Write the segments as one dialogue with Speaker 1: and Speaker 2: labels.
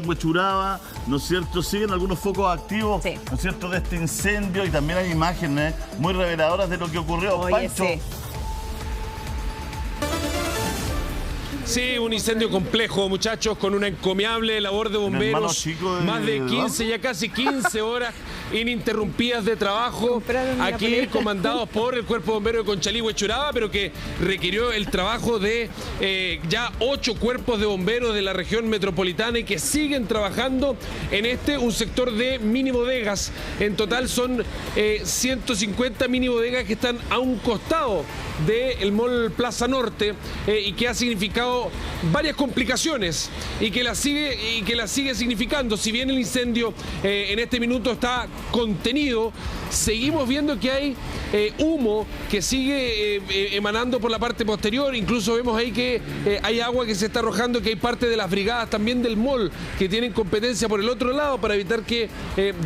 Speaker 1: en Huechuraba, ¿no es cierto? Siguen algunos focos activos,
Speaker 2: sí,
Speaker 1: ¿no es cierto?, de este incendio, y también hay imágenes muy reveladoras de lo que ocurrió.
Speaker 2: Oye,
Speaker 1: Pancho.
Speaker 2: sí.
Speaker 3: Sí, un incendio complejo, muchachos, con una encomiable labor de bomberos. Más de 15, ya casi 15 horas ininterrumpidas de trabajo. Aquí comandados por el Cuerpo Bombero de Conchalí, Huechuraba, pero que requirió el trabajo de ya 8 cuerpos de bomberos de la región metropolitana y que siguen trabajando en un sector de mini bodegas. En total son 150 mini bodegas que están a un costado del Mall Plaza Norte y que ha significado varias complicaciones y que la sigue significando. Si bien el incendio en este minuto está contenido, seguimos viendo que hay humo que sigue emanando por la parte posterior. Incluso vemos ahí que hay agua que se está arrojando, que hay parte de las brigadas también del mall que tienen competencia por el otro lado para evitar que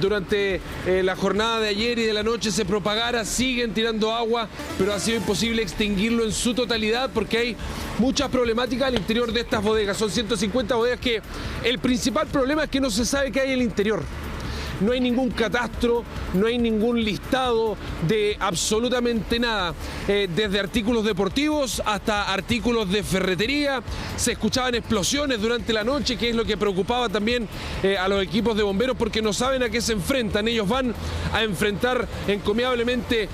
Speaker 3: durante la jornada de ayer y de la noche se propagara. Siguen tirando agua, pero ha sido imposible extinguirlo en su totalidad porque hay muchas problemáticas al interior de estas bodegas. Son 150 bodegas que el principal problema es que no se sabe qué hay en el interior. No hay ningún catastro, no hay ningún listado de absolutamente nada. Desde artículos deportivos hasta artículos de ferretería. Se escuchaban explosiones durante la noche, que es lo que preocupaba también a los equipos de bomberos, porque no saben a qué se enfrentan. Ellos van a enfrentar encomiablemente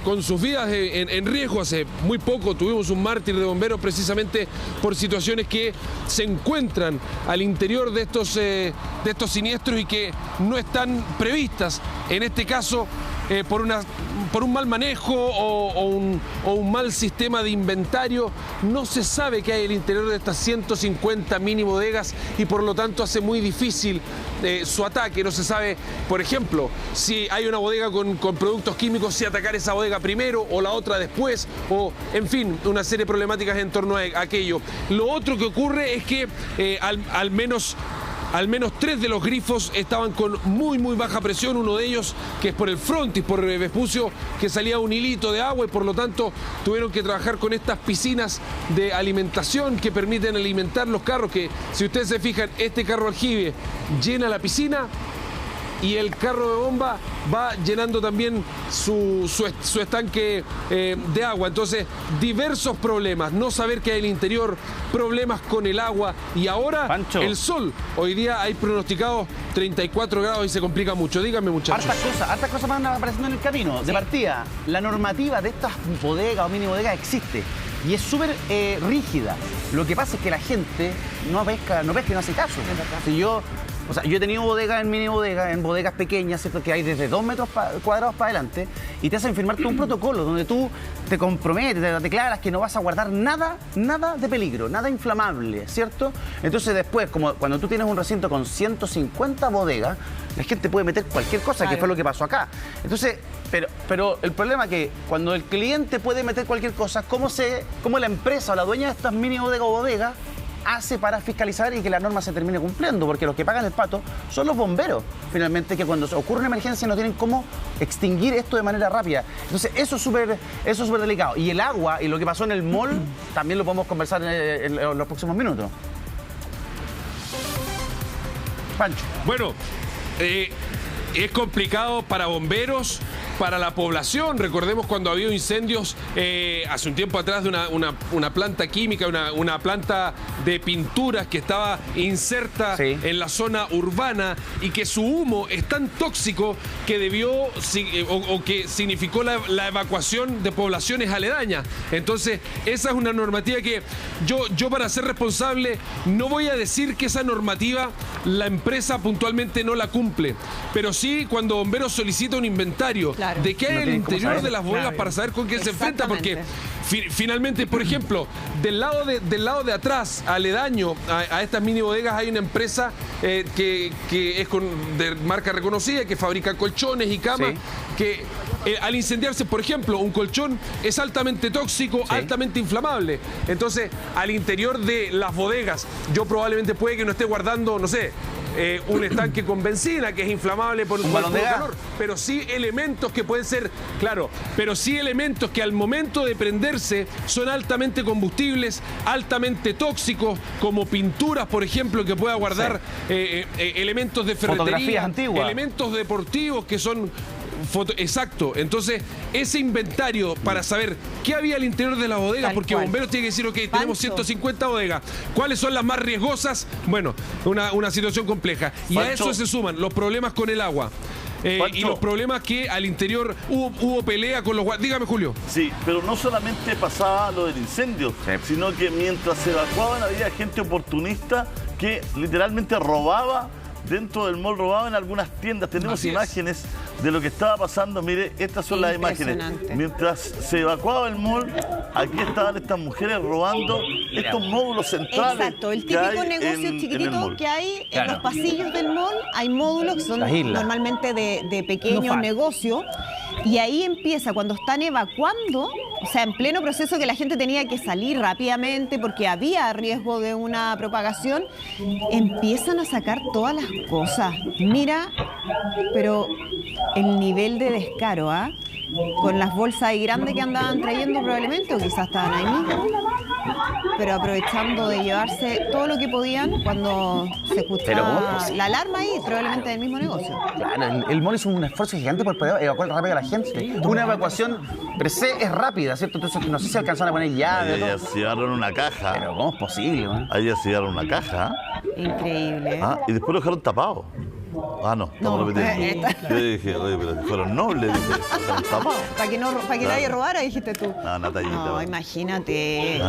Speaker 3: con sus vidas en riesgo. Hace muy poco tuvimos un mártir de bomberos precisamente por situaciones que se encuentran al interior de estos siniestros y que no están previstas, en este caso por un mal manejo o un mal sistema de inventario. No se sabe qué hay en el interior de estas 150 mini bodegas y por lo tanto hace muy difícil su ataque. No se sabe, por ejemplo, si hay una bodega con productos químicos, si atacar esa bodega primero o la otra después, o en fin, una serie de problemáticas en torno a aquello. Lo otro que ocurre es que al menos 3 de los grifos estaban con muy baja presión. Uno de ellos, que es por el frontis, por Vespucio, que salía un hilito de agua y por lo tanto tuvieron que trabajar con estas piscinas de alimentación que permiten alimentar los carros, que si ustedes se fijan, este carro aljibe llena la piscina y el carro de bomba va llenando también su estanque de agua. Entonces, diversos problemas, no saber qué hay en el interior, problemas con el agua y ahora
Speaker 4: Pancho,
Speaker 3: el sol. Hoy día hay pronosticados 34 grados y se complica mucho. Díganme, muchachos.
Speaker 4: Hartas cosas van apareciendo en el camino. Sí. De partida, la normativa de estas bodegas o mini bodegas existe y es súper rígida. Lo que pasa es que la gente no pesca y no hace caso. Si yo he tenido bodegas en mini bodegas, en bodegas pequeñas, ¿cierto?, que hay desde 2 metros cuadrados para adelante y te hacen firmar todo un protocolo donde tú te comprometes, te declaras que no vas a guardar nada de peligro, nada inflamable, ¿cierto? Entonces después, como cuando tú tienes un recinto con 150 bodegas, la gente puede meter cualquier cosa, claro, que fue lo que pasó acá. Entonces, pero el problema es que cuando el cliente puede meter cualquier cosa, ¿cómo la empresa o la dueña de estas mini bodegas o bodegas hace para fiscalizar y que la norma se termine cumpliendo? Porque los que pagan el pato son los bomberos, finalmente, que cuando ocurre una emergencia no tienen cómo extinguir esto de manera rápida. Entonces, eso es súper delicado. Y el agua y lo que pasó en el mall también lo podemos conversar en los próximos minutos. Pancho.
Speaker 3: Bueno, es complicado para bomberos, para la población. Recordemos cuando había incendios hace un tiempo atrás de una planta química, una planta de pinturas que estaba inserta en la zona urbana y que su humo es tan tóxico que que significó la evacuación de poblaciones aledañas. Entonces, esa es una normativa que yo para ser responsable no voy a decir que esa normativa la empresa puntualmente no la cumple, pero sí cuando bomberos solicita un inventario, claro, de qué hay en el interior de las bodegas, para saber con qué se enfrenta, porque finalmente, por ejemplo, del lado de atrás, aledaño a estas mini bodegas, hay una empresa que es de marca reconocida, que fabrica colchones y camas, que al incendiarse, por ejemplo, un colchón es altamente tóxico, altamente inflamable. Entonces, al interior de las bodegas, yo probablemente puede que no esté guardando, no sé, un estanque con benzina que es inflamable por un balón de calor, pero sí elementos que pueden ser, claro, pero sí elementos que al momento de prenderse son altamente combustibles, altamente tóxicos, como pinturas, por ejemplo, que pueda guardar elementos de ferretería, elementos deportivos que son exacto. Entonces, ese inventario para saber qué había al interior de las bodegas, porque bomberos tienen que decir, ok, tenemos 150 bodegas, ¿cuáles son las más riesgosas? Bueno, una situación compleja. Y a eso se suman los problemas con el agua. Y los problemas que al interior hubo pelea con los guardias. Dígame, Julio.
Speaker 1: Sí, pero no solamente pasaba lo del incendio, sino que mientras se evacuaban había gente oportunista que literalmente robaba dentro del mall, robaba en algunas tiendas. Tenemos imágenes de lo que estaba pasando. Mire, estas son las imágenes. Mientras se evacuaba el mall, aquí estaban estas mujeres robando estos módulos centrales.
Speaker 2: Exacto, el típico negocio chiquitito que hay en los pasillos del mall. Hay módulos que son normalmente de pequeños negocios. Y ahí empieza, cuando están evacuando, o sea, en pleno proceso que la gente tenía que salir rápidamente porque había riesgo de una propagación, empiezan a sacar todas las cosas. Mira, pero el nivel de descaro, ¿ah? Con las bolsas ahí grandes que andaban trayendo probablemente, o quizás estaban ahí mismo, pero aprovechando de llevarse todo lo que podían cuando se escuchaba la alarma ahí, probablemente del mismo negocio.
Speaker 4: Claro, el mall hizo un esfuerzo gigante por poder evacuar rápido a la gente. Una evacuación per se es rápida, ¿cierto? Entonces no sé si alcanzaron a poner llave.
Speaker 1: Ahí se llevaron una caja.
Speaker 4: Pero ¿cómo es posible, man?
Speaker 1: Ahí se llevaron una caja.
Speaker 2: Increíble.
Speaker 1: Y después lo dejaron tapado. No, estamos repitiendo. Yo dije, oye, pero fueron nobles, dije, tapados.
Speaker 2: Para que nadie robara, dijiste tú.
Speaker 1: Una tallita.
Speaker 2: No, imagínate.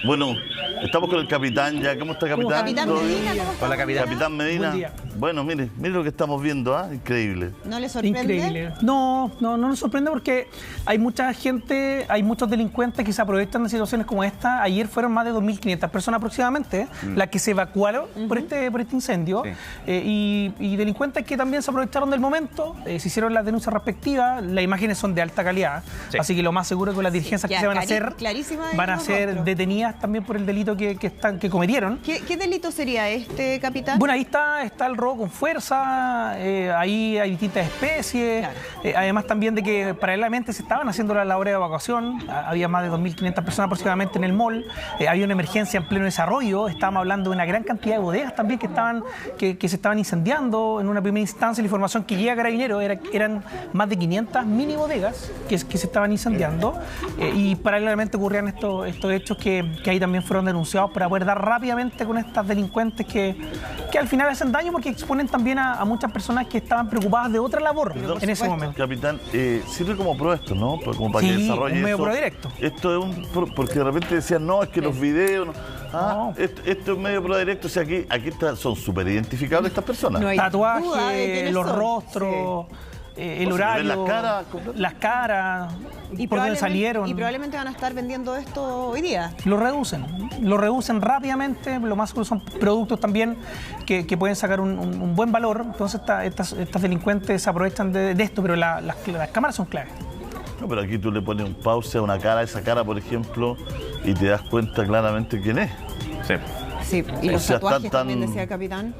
Speaker 1: Bueno, estamos con el capitán ya. ¿Cómo está, capitán?
Speaker 2: Capitán Medina, ¿cómo está?
Speaker 4: Hola, capitán.
Speaker 1: Capitán Medina.
Speaker 5: Buen día.
Speaker 1: Bueno, mire lo que estamos viendo, increíble.
Speaker 2: ¿No le sorprende?
Speaker 5: Increíble. No nos sorprende porque hay mucha gente, hay muchos delincuentes que se aprovechan de situaciones como esta. Ayer fueron más de 2.500 personas aproximadamente las que se evacuaron por este incendio. Y delincuentes que también se aprovecharon del momento, se hicieron las denuncias respectivas. Las imágenes son de alta calidad, así que lo más seguro es que las diligencias que se van a hacer van a ser detenidas también por el delito que cometieron.
Speaker 2: ¿Qué delito sería este, capitán?
Speaker 5: Bueno, ahí está el robo con fuerza, ahí hay distintas especies, además también de que paralelamente se estaban haciendo las labores de evacuación, había más de 2.500 personas aproximadamente en el mall, había una emergencia en pleno desarrollo, estábamos hablando de una gran cantidad de bodegas también que se estaban incendiando. En una primera instancia la información que llega a Carabineros eran más de 500 mini bodegas que se estaban incendiando, y paralelamente ocurrían estos hechos que ahí también fueron denunciados para poder dar rápidamente con estas delincuentes que al final hacen daño porque exponen también a muchas personas que estaban preocupadas de otra labor en ese momento.
Speaker 1: Capitán, sirve como prueba esto, ¿no? Como para que desarrolle
Speaker 5: un medio
Speaker 1: esto.
Speaker 5: prueba directo.
Speaker 1: Esto es porque de repente decían, no, es que los videos... Esto es medio prueba directo. O sea, aquí son súper identificables estas personas.
Speaker 2: No hay
Speaker 5: tatuajes, los rostros... el horario, las caras, por dónde salieron.
Speaker 2: Y probablemente van a estar vendiendo esto hoy día.
Speaker 5: Lo reducen rápidamente, lo más seguro son productos también que pueden sacar un buen valor. Entonces estas delincuentes se aprovechan de esto, pero las cámaras son claves.
Speaker 1: No, pero aquí tú le pones un pause a una cara, esa cara, por ejemplo, y te das cuenta claramente quién es.
Speaker 2: Sí, y los tatuajes también, decía el capitán.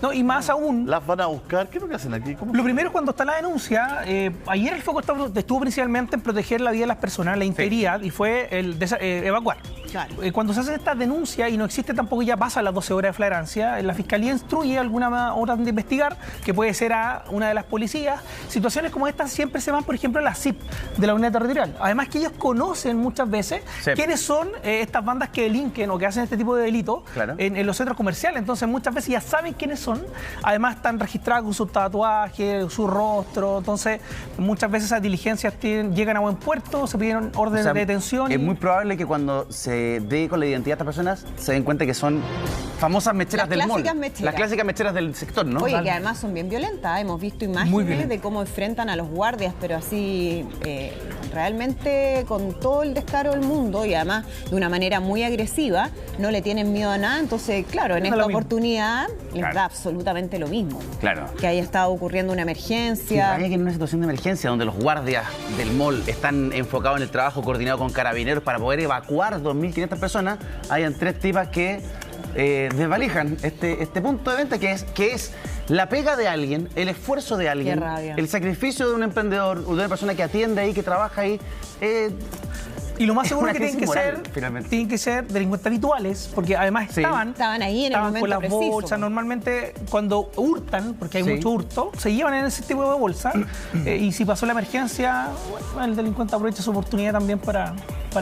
Speaker 5: No, y más aún...
Speaker 1: ¿Las van a buscar? ¿Qué es lo que hacen aquí?
Speaker 5: Lo primero, cuando está la denuncia, ayer el foco estuvo principalmente en proteger la vida de las personas, la integridad, y fue el evacuar. Claro. Cuando se hace esta denuncia y no existe tampoco, ya pasa las 12 horas de flagrancia, la Fiscalía instruye alguna orden de investigar, que puede ser a una de las policías. Situaciones como estas siempre se van, por ejemplo, a la CIP de la unidad territorial. Además que ellos conocen muchas veces quiénes son estas bandas que delinquen o que hacen este tipo de delitos en los centros comerciales. Entonces muchas veces ya saben quiénes son. Además están registrados con sus tatuajes, su rostro. Entonces muchas veces esas diligencias llegan a buen puerto, se piden órdenes de detención.
Speaker 4: Es muy probable que cuando se dé con la identidad de estas personas se den cuenta que son famosas mecheras del mall. Las clásicas mecheras del sector, ¿no?
Speaker 2: Oye, que además son bien violentas. Hemos visto imágenes de cómo enfrentan a los guardias, pero así realmente con todo el descaro del mundo y además de una manera muy agresiva. No le tienen miedo a nada. Entonces, claro, en esta oportunidad les da absolutamente lo mismo.
Speaker 4: Claro.
Speaker 2: Que haya estado ocurriendo una emergencia.
Speaker 4: Sí, que en una situación de emergencia donde los guardias del mall están enfocados en el trabajo coordinado con Carabineros para poder evacuar 2.500 personas, hayan tres tipas que desvalijan este punto de venta que es la pega de alguien, el esfuerzo de alguien, el sacrificio de un emprendedor, de una persona que atiende ahí, que trabaja ahí.
Speaker 5: Y lo más seguro que tienen que ser delincuentes habituales, porque además estaban
Speaker 2: ahí en el momento
Speaker 5: con las
Speaker 2: preciso.
Speaker 5: bolsas. Normalmente cuando hurtan, porque hay mucho hurto, se llevan en ese tipo de bolsa y si pasó la emergencia, bueno, el delincuente aprovecha su oportunidad también para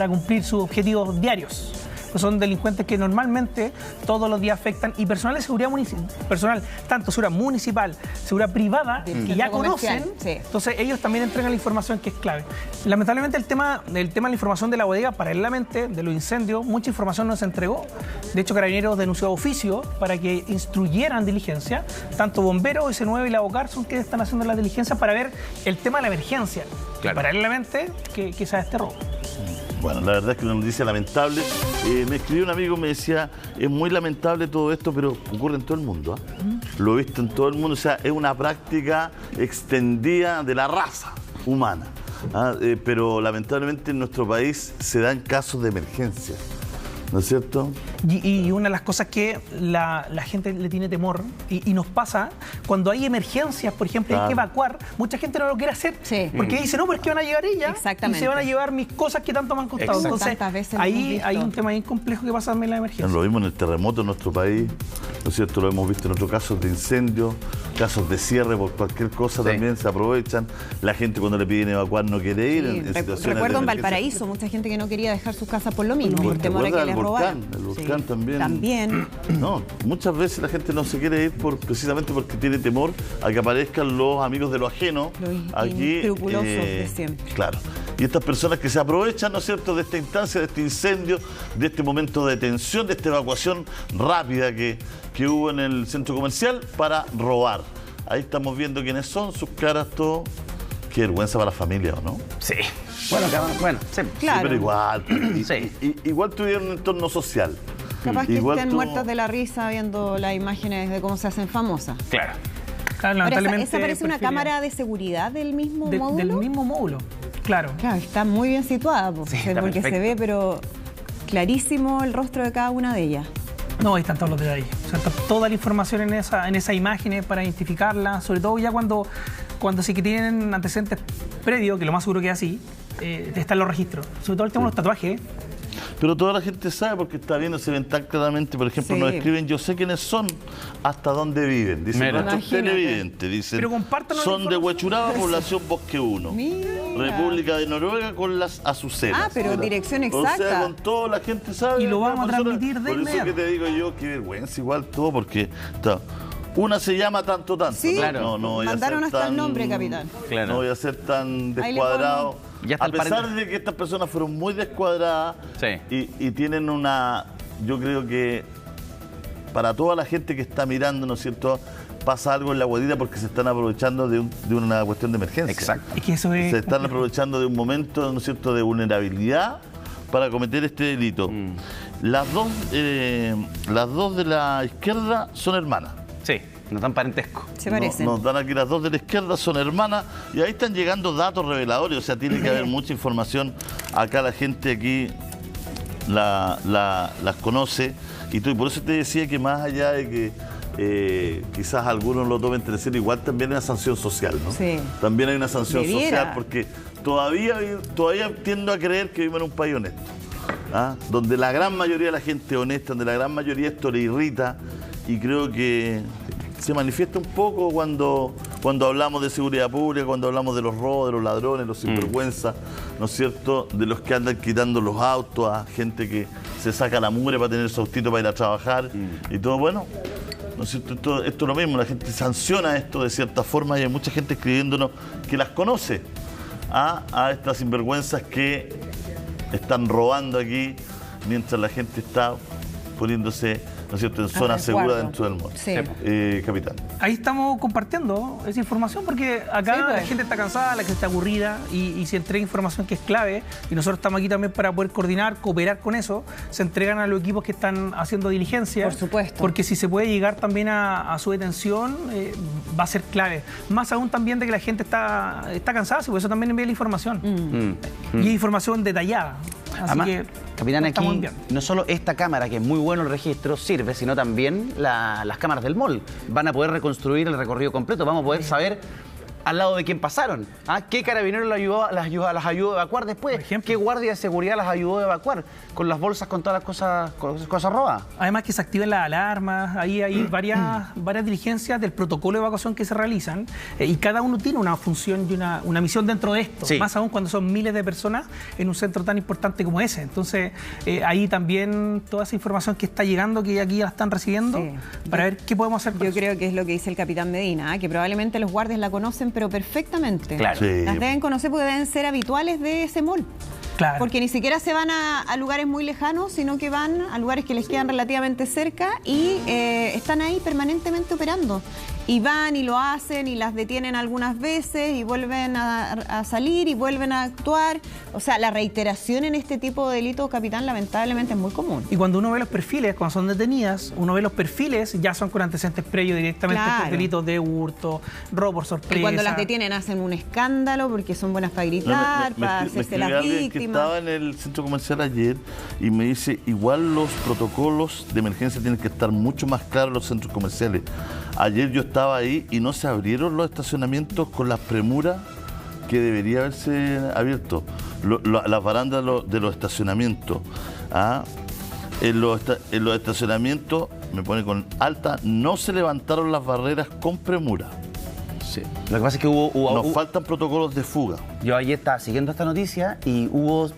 Speaker 5: cumplir sus objetivos diarios. Son delincuentes que normalmente todos los días afectan y personal de seguridad municipal, tanto seguridad municipal, seguridad privada, que ya conocen, entonces ellos también entregan la información que es clave. Lamentablemente el tema de la información de la bodega, paralelamente de los incendios, mucha información no se entregó. De hecho, Carabineros denunció a oficio para que instruyeran diligencia, tanto bomberos, S9 y la Bocar son que están haciendo las diligencias para ver el tema de la emergencia, y paralelamente que sea este robo.
Speaker 1: Bueno, la verdad es que una noticia lamentable. Me escribió un amigo, me decía, es muy lamentable todo esto, pero ocurre en todo el mundo. Lo he visto en todo el mundo, o sea, es una práctica extendida de la raza humana. Pero lamentablemente en nuestro país se dan casos de emergencia, ¿no es cierto?
Speaker 5: Y una de las cosas que la gente le tiene temor, y nos pasa, cuando hay emergencias, por ejemplo, hay que evacuar, mucha gente no lo quiere hacer, porque dice, no, pero es que van a llegar ellas, y se van a llevar mis cosas que tanto me han costado. Entonces, ahí hay un tema bien complejo que pasa también en la emergencia.
Speaker 1: Lo vimos en el terremoto en nuestro país, ¿no es cierto? Lo hemos visto en otros casos de incendios, casos de cierre por cualquier cosa también se aprovechan. La gente cuando le piden evacuar no quiere ir en situaciones de
Speaker 2: recuerdo en Valparaíso, mucha gente que no quería dejar sus casas por lo mismo, por temor a que les robaran.
Speaker 1: El volcán también. No, muchas veces la gente no se quiere ir precisamente porque tiene temor a que aparezcan los amigos de lo ajeno.
Speaker 2: Los inescrupulosos de siempre.
Speaker 1: Claro. Y estas personas que se aprovechan, ¿no es cierto?, de esta instancia, de este incendio, de este momento de tensión, de esta evacuación rápida que hubo en el centro comercial para robar. Ahí estamos viendo quiénes son, sus caras, todo. Qué vergüenza para la familia, ¿o no?
Speaker 4: Sí. Bueno, sí.
Speaker 2: Claro.
Speaker 1: Sí, pero igual. Igual tuvieron un entorno social.
Speaker 2: Capaz que estén muertas de la risa viendo las imágenes de cómo se hacen famosas.
Speaker 4: Claro.
Speaker 2: Ahora, ¿esa parece una cámara de seguridad del mismo módulo?
Speaker 5: Del mismo módulo, claro.
Speaker 2: Claro, está muy bien situada, porque se ve, pero clarísimo el rostro de cada una de ellas.
Speaker 5: No, ahí están todos los detalles. O sea, está toda la información en esa imagen para identificarla, sobre todo ya cuando sí que tienen antecedentes previos, que lo más seguro que es así, están los registros. Sobre todo el tema de los tatuajes.
Speaker 1: Pero toda la gente sabe porque está viendo, se ven tan claramente. Por ejemplo, nos escriben, yo sé quiénes son, hasta dónde viven. Dicen nuestros televidentes. Dicen, son de Huechuraba, población Bosque 1. República de Noruega con las Azucenas.
Speaker 2: Pero dirección exacta.
Speaker 1: O sea, con todo la gente sabe.
Speaker 5: Y lo vamos a transmitir de
Speaker 1: inmediato. Por eso que te digo yo, qué vergüenza igual todo, porque una se llama tanto.
Speaker 2: Sí,
Speaker 1: claro. No
Speaker 2: mandaron hasta el nombre, capitán.
Speaker 1: Claro. No voy a ser tan descuadrado. A pesar de que estas personas fueron muy descuadradas y tienen yo creo que para toda la gente que está mirando, ¿no es cierto?, pasa algo en la guadita porque se están aprovechando de una cuestión de emergencia.
Speaker 4: Exacto.
Speaker 5: Es que eso es...
Speaker 1: Se están aprovechando de un momento, ¿no es cierto?, de vulnerabilidad para cometer este delito. Las dos de la izquierda son hermanas.
Speaker 4: Sí. Nos dan parentesco.
Speaker 2: Se parecen.
Speaker 1: Nos dan aquí las dos de la izquierda, son hermanas, y ahí están llegando datos reveladores, o sea, tiene que haber mucha información. Acá la gente aquí las conoce, y por eso te decía que más allá de que quizás algunos lo tomen entre serio, igual también hay una sanción social, ¿no?
Speaker 2: Sí.
Speaker 1: También hay una sanción social, porque todavía tiendo a creer que vivimos en un país honesto, donde la gran mayoría de la gente es honesta, donde la gran mayoría esto le irrita, y creo que se manifiesta un poco cuando hablamos de seguridad pública, cuando hablamos de los robos, de los ladrones, los sinvergüenzas, ¿no es cierto?, de los que andan quitando los autos a gente que se saca la mugre para tener su autito para ir a trabajar y todo. Bueno, ¿no es cierto? Esto es lo mismo, la gente sanciona esto de cierta forma y hay mucha gente escribiéndonos que las conoce a estas sinvergüenzas que están robando aquí mientras la gente está poniéndose, ¿no es cierto?, en zona segura dentro del mall.
Speaker 2: Sí.
Speaker 1: Capitán.
Speaker 5: Ahí estamos compartiendo esa información porque acá la gente está cansada, la gente está aburrida y se entrega información que es clave y nosotros estamos aquí también para poder coordinar, cooperar con eso. Se entregan a los equipos que están haciendo diligencia.
Speaker 2: Por supuesto.
Speaker 5: Porque si se puede llegar también a su detención, va a ser clave. Más aún también de que la gente está cansada, por eso también envía la información. Y es información detallada. Así
Speaker 4: además,
Speaker 5: que
Speaker 4: Capitán, aquí no solo esta cámara, que es muy bueno el registro, sirve, sino también las cámaras del mall. Van a poder reconstruir el recorrido completo, vamos a poder saber al lado de quién pasaron. ¿Qué carabinero las ayudó a evacuar después? ¿Qué guardia de seguridad las ayudó a evacuar? Con las bolsas, con todas las cosas robadas. Además que se activen las alarmas, ahí hay varias diligencias del protocolo de evacuación que se realizan y cada uno tiene una función y una misión dentro de esto. Sí. Más aún cuando son miles de personas en un centro tan importante como ese. Entonces, ahí también toda esa información que está llegando, que aquí ya la están recibiendo, para ver qué podemos hacer.
Speaker 2: Yo creo que es lo que dice el capitán Medina, que probablemente los guardias la conocen pero perfectamente.
Speaker 4: Claro.
Speaker 2: Sí. Las deben conocer porque deben ser habituales de ese mall.
Speaker 5: Claro.
Speaker 2: Porque ni siquiera se van a lugares muy lejanos, sino que van a lugares que les quedan relativamente cerca y están ahí permanentemente operando. Y van y lo hacen y las detienen algunas veces y vuelven a salir y vuelven a actuar. O sea, la reiteración en este tipo de delitos, capitán, lamentablemente es muy común.
Speaker 5: Y cuando uno ve los perfiles, cuando son detenidas, uno ve los perfiles, ya son con antecedentes previos directamente por delitos de hurto, robo por sorpresa.
Speaker 2: Y cuando las detienen hacen un escándalo porque son buenas para gritar, para hacerse las víctimas.
Speaker 1: Estaba en el centro comercial ayer y me dice, igual los protocolos de emergencia tienen que estar mucho más claros en los centros comerciales. Ayer yo estaba ahí y no se abrieron los estacionamientos con la premura que debería haberse abierto. Las barandas de los estacionamientos. En los estacionamientos, me pone con alta, no se levantaron las barreras con premura.
Speaker 4: Sí. Lo que pasa es que
Speaker 1: nos faltan protocolos de fuga.
Speaker 4: Yo ayer estaba siguiendo esta noticia y hubo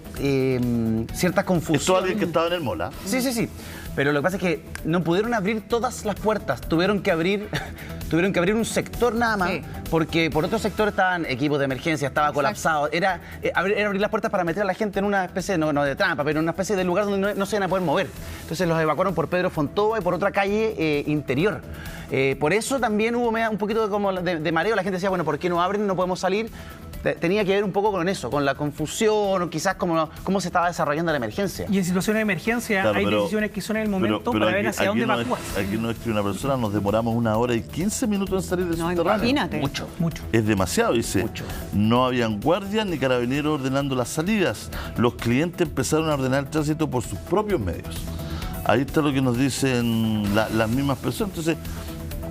Speaker 4: cierta confusión.
Speaker 1: ¿Esto alguien que estaba en el mola?
Speaker 4: Sí. Pero lo que pasa es que no pudieron abrir todas las puertas. Tuvieron que abrir un sector nada más, porque por otro sector estaban equipos de emergencia, estaba colapsado. Era abrir las puertas para meter a la gente en una especie, no de trampa, pero en una especie de lugar donde no se iban a poder mover. Entonces los evacuaron por Pedro Fontova y por otra calle interior. Por eso también hubo un poquito de mareo. La gente decía, bueno, ¿por qué no abren? No podemos salir. Tenía que ver un poco con eso, con la confusión o quizás cómo se estaba desarrollando la emergencia.
Speaker 5: Y en situaciones de emergencia hay decisiones que son en el momento para ver hacia dónde evacuar.
Speaker 1: Aquí no escribe una persona, nos demoramos 1 hora y 15 minutos en salir del subterráneo.
Speaker 2: Imagínate.
Speaker 5: Mucho.
Speaker 1: Es demasiado, dice. Mucho. No habían guardias ni carabineros ordenando las salidas. Los clientes empezaron a ordenar el tránsito por sus propios medios. Ahí está lo que nos dicen las mismas personas. Entonces,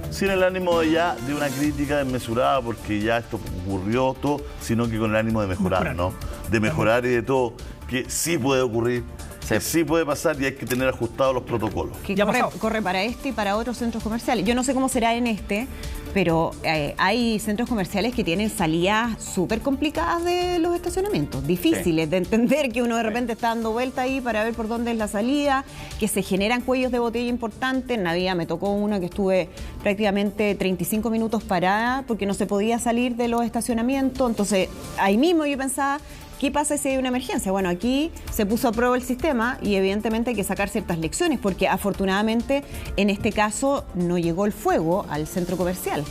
Speaker 1: sin el ánimo de una crítica desmesurada, porque ya esto ocurrió todo, sino que con el ánimo de mejorar, ¿no? De mejorar y de todo, que sí puede ocurrir, que sí puede pasar y hay que tener ajustados los protocolos.
Speaker 2: Que corre para este y para otros centros comerciales. Yo no sé cómo será en este, pero hay centros comerciales que tienen salidas súper complicadas de los estacionamientos, difíciles de entender, que uno de repente está dando vuelta ahí para ver por dónde es la salida, que se generan cuellos de botella importantes. En Navidad me tocó uno que estuve prácticamente 35 minutos parada porque no se podía salir de los estacionamientos. Entonces, ahí mismo yo pensaba, ¿qué pasa si hay una emergencia? Bueno, aquí se puso a prueba el sistema y evidentemente hay que sacar ciertas lecciones porque afortunadamente en este caso no llegó el fuego al centro comercial.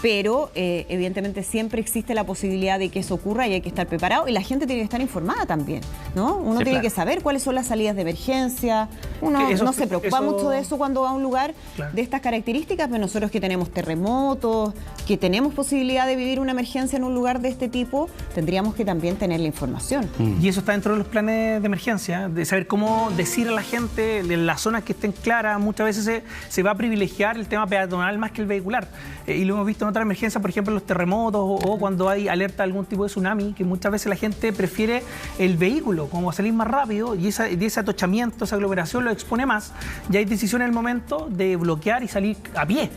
Speaker 2: Pero evidentemente siempre existe la posibilidad de que eso ocurra y hay que estar preparado y la gente tiene que estar informada también, ¿no? Uno tiene que saber cuáles son las salidas de emergencia. Uno no se preocupa mucho de eso cuando va a un lugar de estas características, pero nosotros que tenemos terremotos, que tenemos posibilidad de vivir una emergencia en un lugar de este tipo, tendríamos que también tener la información.
Speaker 5: Y eso está dentro de los planes de emergencia, de saber cómo decir a la gente en las zonas que estén claras. Muchas veces se va a privilegiar el tema peatonal más que el vehicular. Y lo hemos visto en otras emergencias, por ejemplo, los terremotos o cuando hay alerta de algún tipo de tsunami, que muchas veces la gente prefiere el vehículo, como salir más rápido, y ese atochamiento, esa aglomeración lo expone más. Ya hay decisión en el momento de bloquear y salir a pie.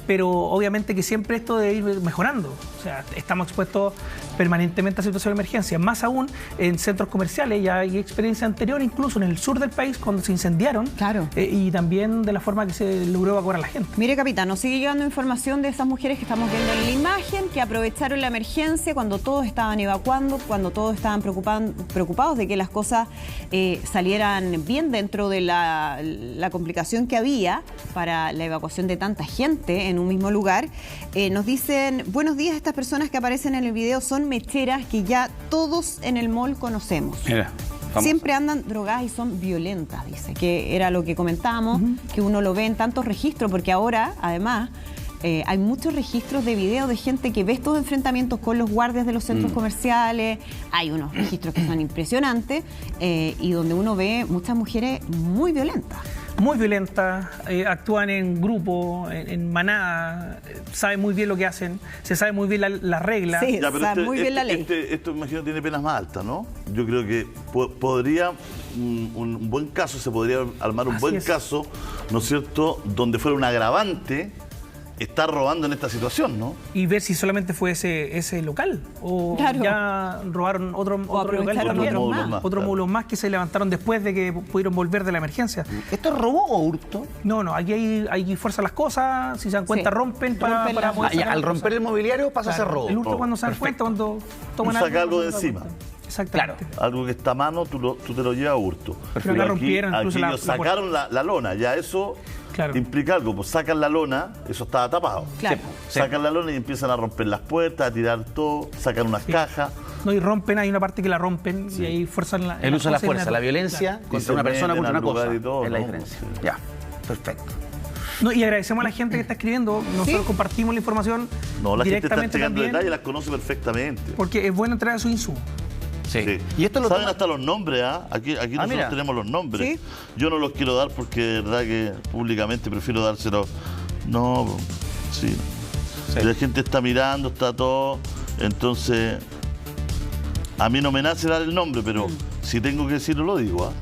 Speaker 5: Pero obviamente que siempre esto debe ir mejorando. O sea, estamos expuestos permanentemente a situaciones de emergencia. Más aún en centros comerciales, ya hay experiencia anterior, incluso en el sur del país, cuando se incendiaron.
Speaker 2: Claro.
Speaker 5: Y también de la forma que se logró evacuar a la gente.
Speaker 2: Mire, capitán, nos sigue llegando información de esas mujeres que estamos viendo en la imagen, que aprovecharon la emergencia cuando todos estaban evacuando, cuando todos estaban preocupados de que las cosas salieran bien dentro de la complicación que había para la evacuación de tanta gente en un mismo lugar. Nos dicen, buenos días, estas personas que aparecen en el video son mecheras que ya todos en el mall conocemos.
Speaker 4: Mira,
Speaker 2: siempre andan drogadas y son violentas, dice, que era lo que comentábamos, que uno lo ve en tantos registros, porque ahora, además, hay muchos registros de video de gente que ve estos enfrentamientos con los guardias de los centros comerciales. Hay unos registros que son impresionantes y donde uno ve muchas mujeres muy violentas.
Speaker 5: Muy violentas, actúan en grupo, en manada, saben muy bien lo que hacen, se sabe muy bien las reglas.
Speaker 2: Sí, saben muy bien la ley.
Speaker 1: Esto imagino tiene penas más altas, ¿no? Yo creo que podría, un buen caso, se podría armar un buen caso, ¿no es cierto?, donde fuera un agravante estar robando en esta situación, ¿no?
Speaker 5: Y ver si solamente fue ese local o ya robaron otro local, otros módulos más que se levantaron después de que pudieron volver de la emergencia.
Speaker 4: ¿Esto es robo o hurto?
Speaker 5: No, aquí hay fuerza las cosas, si se dan cuenta rompen para
Speaker 4: al romper el mobiliario pasa a ser robo.
Speaker 5: El hurto cuando se dan cuenta, cuando toman
Speaker 1: algo. Saca algo de encima.
Speaker 5: Exactamente.
Speaker 1: Claro. Algo que está a mano, tú te lo llevas a hurto.
Speaker 5: Pero acá rompieron incluso
Speaker 1: ellos sacaron la lona, ya eso implica algo, pues sacan la lona, eso estaba tapado.
Speaker 2: Claro.
Speaker 1: Sacan la lona y empiezan a romper las puertas, a tirar todo, sacan unas cajas.
Speaker 5: No, y rompen, hay una parte que la rompen y ahí fuerzan
Speaker 4: el uso de la fuerza, la violencia contra una persona, contra una cosa. Y todo, es la diferencia.
Speaker 1: Sí.
Speaker 4: Ya, perfecto.
Speaker 5: No, y agradecemos a la gente que está escribiendo. Nosotros compartimos la información.
Speaker 1: No, la gente está entregando detalles, las conoce perfectamente.
Speaker 5: Porque es bueno entregar a su insumo.
Speaker 1: Sí. Y esto lo saben hasta los nombres, Aquí nosotros tenemos los nombres. ¿Sí? Yo no los quiero dar porque de verdad que públicamente prefiero dárselos. No, sí. La gente está mirando, está todo. Entonces, a mí no me nace dar el nombre, pero si tengo que decirlo, lo digo,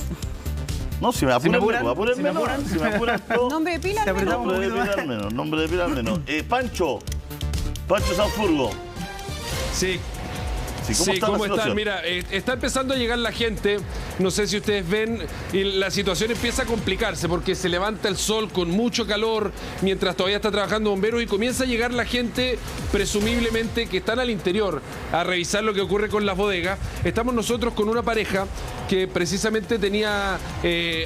Speaker 1: No, si me apuran todo.
Speaker 2: Nombre de pila al menos.
Speaker 1: Nombre de pila al menos. Pancho Sanfurgo.
Speaker 3: Sí.
Speaker 1: Sí,
Speaker 3: ¿cómo están? Mira, está empezando a llegar la gente, no sé si ustedes ven, y la situación empieza a complicarse porque se levanta el sol con mucho calor mientras todavía está trabajando bomberos y comienza a llegar la gente, presumiblemente, que están al interior a revisar lo que ocurre con las bodegas. Estamos nosotros con una pareja que precisamente tenía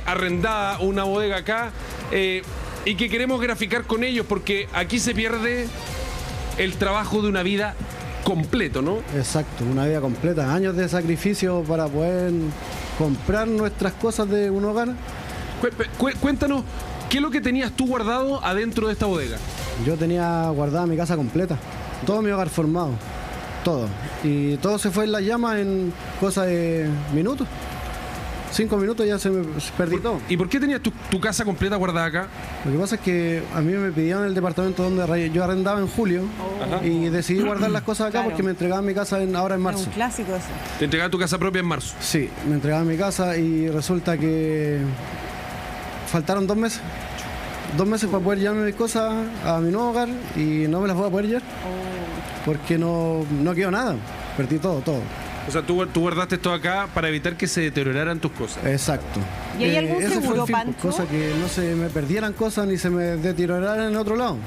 Speaker 3: arrendada una bodega acá y que queremos graficar con ellos porque aquí se pierde el trabajo de una vida completo, ¿no?
Speaker 6: Exacto, una vida completa, años de sacrificio para poder comprar nuestras cosas de un hogar.
Speaker 3: Cuéntanos, ¿qué es lo que tenías tú guardado adentro de esta bodega?
Speaker 6: Yo tenía guardada mi casa completa, todo mi hogar formado, todo. Y todo se fue en las llamas en cosa de minutos. 5 minutos ya se me perdí todo.
Speaker 3: ¿Y por qué tenías tu casa completa guardada acá?
Speaker 6: Lo que pasa es que a mí me pidieron el departamento donde yo arrendaba en julio y decidí guardar las cosas acá porque me entregaban mi casa ahora en marzo.
Speaker 2: Es un clásico eso.
Speaker 3: ¿Te entregaban tu casa propia en marzo?
Speaker 6: Sí, me entregaban mi casa y resulta que faltaron 2 meses. 2 meses para poder llevarme mis cosas a mi nuevo hogar y no me las voy a poder llevar porque no quedó nada. Perdí todo.
Speaker 3: O sea, tú guardaste todo acá para evitar que se deterioraran tus cosas.
Speaker 6: Exacto.
Speaker 2: ¿Y hay algún seguro, Pancho?
Speaker 6: Cosa que no se me perdieran cosas ni se me deterioraran en otro lado.